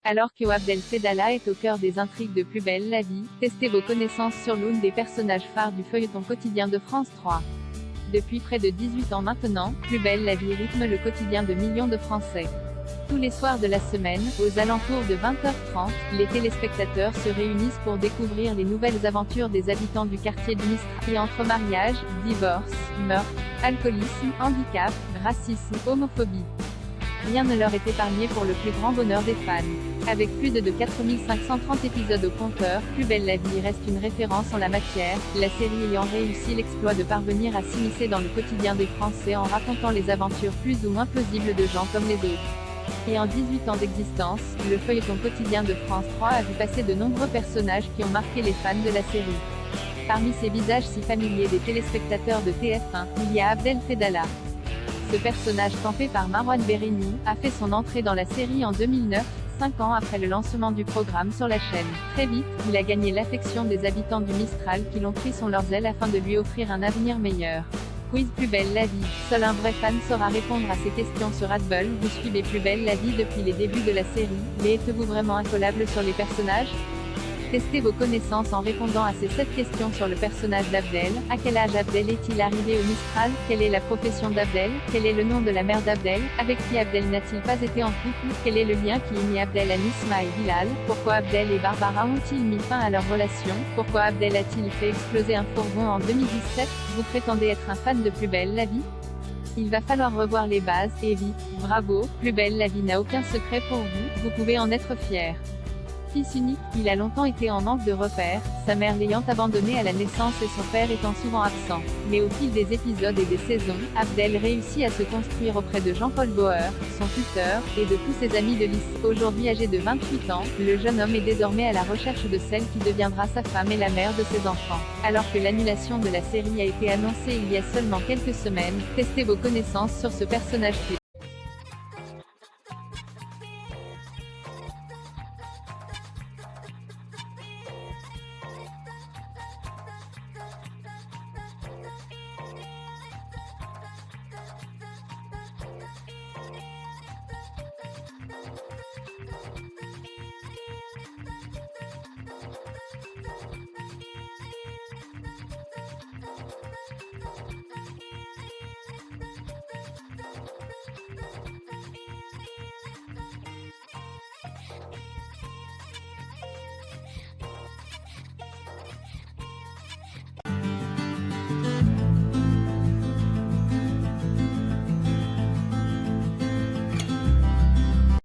Alors que Abdel Fedallah est au cœur des intrigues de Plus belle la vie, testez vos connaissances sur l'une des personnages phares du feuilleton quotidien de France 3. Depuis près de 18 ans maintenant, Plus belle la vie rythme le quotidien de millions de Français. Tous les soirs de la semaine, aux alentours de 20h30, les téléspectateurs se réunissent pour découvrir les nouvelles aventures des habitants du quartier du Mistral, et entre mariage, divorce, meurtre, alcoolisme, handicap, racisme, homophobie. Rien ne leur est épargné pour le plus grand bonheur des fans. Avec plus de 4530 épisodes au compteur, Plus belle la vie reste une référence en la matière, la série ayant réussi l'exploit de parvenir à s'immiscer dans le quotidien des Français en racontant les aventures plus ou moins plausibles de gens comme les autres. Et en 18 ans d'existence, le feuilleton quotidien de France 3 a vu passer de nombreux personnages qui ont marqué les fans de la série. Parmi ces visages si familiers des téléspectateurs de TF1, il y a Abdel Fedallah. Ce personnage campé par Marouane Béréni a fait son entrée dans la série en 2009, 5 ans après le lancement du programme sur la chaîne. Très vite, il a gagné l'affection des habitants du Mistral qui l'ont pris sous leurs ailes afin de lui offrir un avenir meilleur. Quiz Plus belle la vie. Seul un vrai fan saura répondre à ces questions sur Adbul. Vous suivez Plus belle la vie depuis les débuts de la série, mais êtes-vous vraiment incollable sur les personnages? Testez vos connaissances en répondant à ces 7 questions sur le personnage d'Abdel. À quel âge Abdel est-il arrivé au Mistral? Quelle est la profession d'Abdel? Quel est le nom de la mère d'Abdel? Avec qui Abdel n'a-t-il pas été en couple? Quel est le lien qui unit Abdel à Nisma et Bilal? Pourquoi Abdel et Barbara ont-ils mis fin à leur relation? Pourquoi Abdel a-t-il fait exploser un fourgon en 2017? Vous prétendez être un fan de Plus belle la vie? Il va falloir revoir les bases, et vite. Bravo, Plus belle la vie n'a aucun secret pour vous, vous pouvez en être fier. Fils unique, il a longtemps été en manque de repères, sa mère l'ayant abandonné à la naissance et son père étant souvent absent. Mais au fil des épisodes et des saisons, Abdel réussit à se construire auprès de Jean-Paul Bauer, son tuteur, et de tous ses amis de lycée. Aujourd'hui âgé de 28 ans, le jeune homme est désormais à la recherche de celle qui deviendra sa femme et la mère de ses enfants. Alors que l'annulation de la série a été annoncée il y a seulement quelques semaines, testez vos connaissances sur ce personnage clé.